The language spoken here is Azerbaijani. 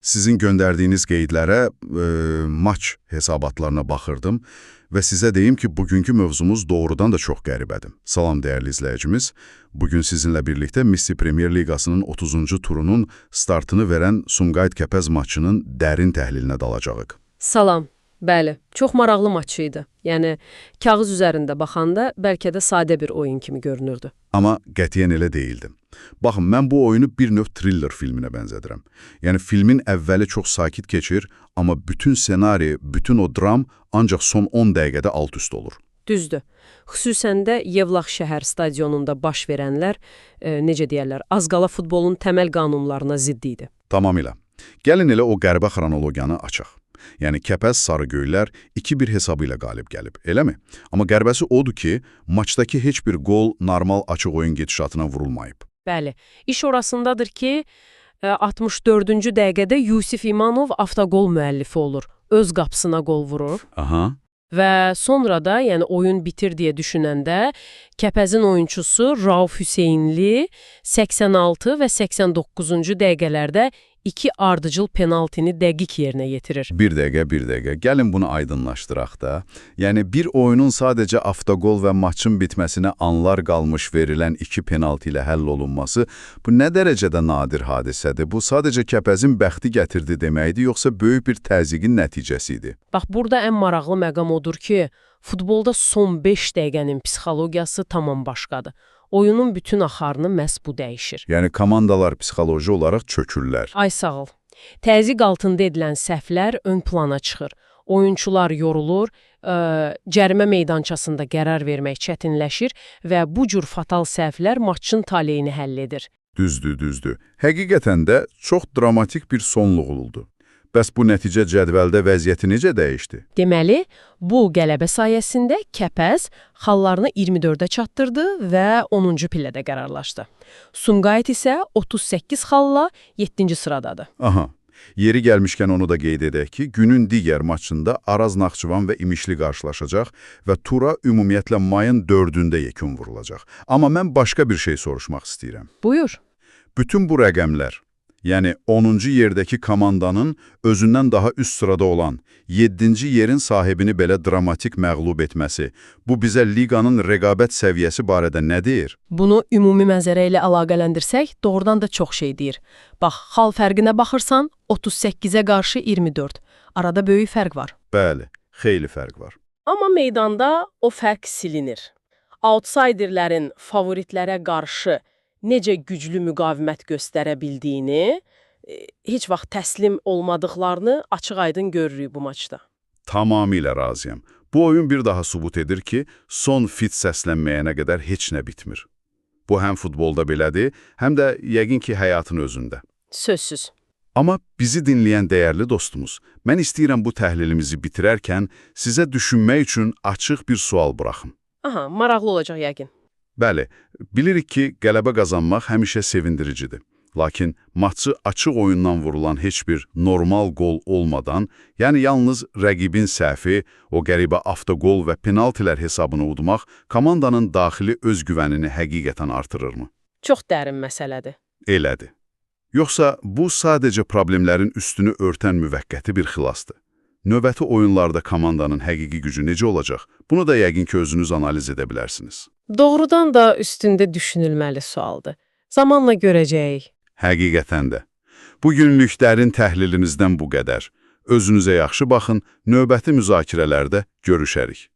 sizin göndərdiyiniz qeydlərə, maç hesabatlarına baxırdım və sizə deyim ki, bugünkü mövzumuz doğrudan da çox qəribədir. Salam dəyərli izləyicimiz. Bugün sizinlə birlikdə Missi Premier Liqasının 30-cu turunun startını verən Sumqayıt Kəpəz maçının dərin təhlilinə dalacağıq. Salam. Bəli, çox maraqlı maç idi. Yəni, kağız üzərində baxanda bəlkə də sadə bir oyun kimi görünürdü. Amma qətiyyən elə deyildi. Baxın, mən bu oyunu bir növ thriller filminə bənzədirəm. Yəni, filmin əvvəli çox sakit keçir, amma bütün senari, bütün o dram ancaq son 10 dəqiqədə alt-üst olur. Düzdür. Xüsusən də Yevlax şəhər stadionunda baş verənlər, necə deyərlər, az qala futbolun təməl qanunlarına zidd idi. Tamamilə. Gəlin elə o qəribə xronologiyanı açaq. Yəni, Kəpəz Sarıgöylər 2-1 hesabı ilə qalib gəlib, eləmi? Amma qərbəsi odur ki, maçdakı heç bir gol normal açıq oyun gedişatına vurulmayıb. Bəli, iş orasındadır ki, 64-cü dəqiqədə Yusif İmanov avtoqol müəllifi olur. Öz qapısına qol vurur. Aha. Və sonra da, yəni oyun bitir deyə düşünəndə, Kəpəzin oyunçusu Rauf Hüseynli 86 və 89-cu dəqiqələrdə 2 ardıcıl penaltini dəqiq yerinə yetirir. Bir dəqiqə. Gəlin bunu aydınlaşdıraq da. Yəni, bir oyunun sadəcə avtoqol və maçın bitməsinə anlar qalmış verilən 2 penalti ilə həll olunması, bu nə dərəcədə nadir hadisədir? Bu sadəcə Kəpəzin bəxti gətirdi deməkdir, yoxsa böyük bir təzyiqin nəticəsi idi? Bax, burada ən maraqlı məqam odur ki, futbolda son 5 dəqiqənin psixologiyası tamam başqadır. Oyunun bütün axarını məhz bu dəyişir. Yəni, komandalar psixoloji olaraq çökürlər. Ay sağ ol. Təzyiq altında edilən səhvlər ön plana çıxır. Oyunçular yorulur, cərimə meydançasında qərar vermək çətinləşir və bu cür fatal səhvlər maçın taleyini həll edir. Düzdür. Həqiqətən də çox dramatik bir sonluq oldu. Bəs bu nəticə cədvəldə vəziyyəti necə dəyişdi? Deməli, bu qələbə sayəsində Kəpəz xallarını 24-də çatdırdı və 10-cu pillədə qərarlaşdı. Sumqayıt isə 38 xalla 7-ci sıradadır. Aha, yeri gəlmişkən onu da qeyd edək ki, günün digər maçında Araz Naxçıvan və İmişli qarşılaşacaq və tura ümumiyyətlə mayın 4-də yekun vurulacaq. Amma mən başqa bir şey soruşmaq istəyirəm. Buyur. Bütün bu rəqəmlər, yəni 10-cu yerdəki komandanın özündən daha üst sırada olan 7-ci yerin sahibini belə dramatik məğlub etməsi, bu bizə liqanın rəqabət səviyyəsi barədə nə deyir? Bunu ümumi mənzərə ilə əlaqələndirsək, doğrudan da çox şey deyir. Bax, xal fərqinə baxırsan, 38-ə qarşı 24. Arada böyük fərq var. Bəli, xeyli fərq var. Amma meydanda o fərq silinir. Outsiderlərin favoritlərə qarşı necə güclü müqavimət göstərə bildiyini, heç vaxt təslim olmadıqlarını açıq-aydın görürük bu maçda. Tamamilə razıyam. Bu oyun bir daha sübut edir ki, son fit səslənməyənə qədər heç nə bitmir. Bu həm futbolda belədir, həm də yəqin ki, həyatın özündə. Sözsüz. Amma bizi dinləyən dəyərli dostumuz, mən istəyirəm bu təhlilimizi bitirərkən sizə düşünmək üçün açıq bir sual buraxım. Aha, maraqlı olacaq yəqin. Bəli, bilirik ki, qələbə qazanmaq həmişə sevindiricidir. Lakin maçı açıq oyundan vurulan heç bir normal gol olmadan, yəni yalnız rəqibin səhvi, o qəribə avtoqol və penaltilər hesabını udmaq komandanın daxili özgüvənini həqiqətən artırırmı? Çox dərin məsələdir. Elədir. Yoxsa bu sadəcə problemlərin üstünü örtən müvəqqəti bir xilasdır. Növbəti oyunlarda komandanın həqiqi gücü necə olacaq? Bunu da yəqin ki, özünüz analiz edə bilərsiniz. Doğrudan da üstündə düşünülməli sualdır. Zamanla görəcəyik. Həqiqətən də. Bugünlük dərin təhlilinizdən bu qədər. Özünüzə yaxşı baxın, növbəti müzakirələrdə görüşərik.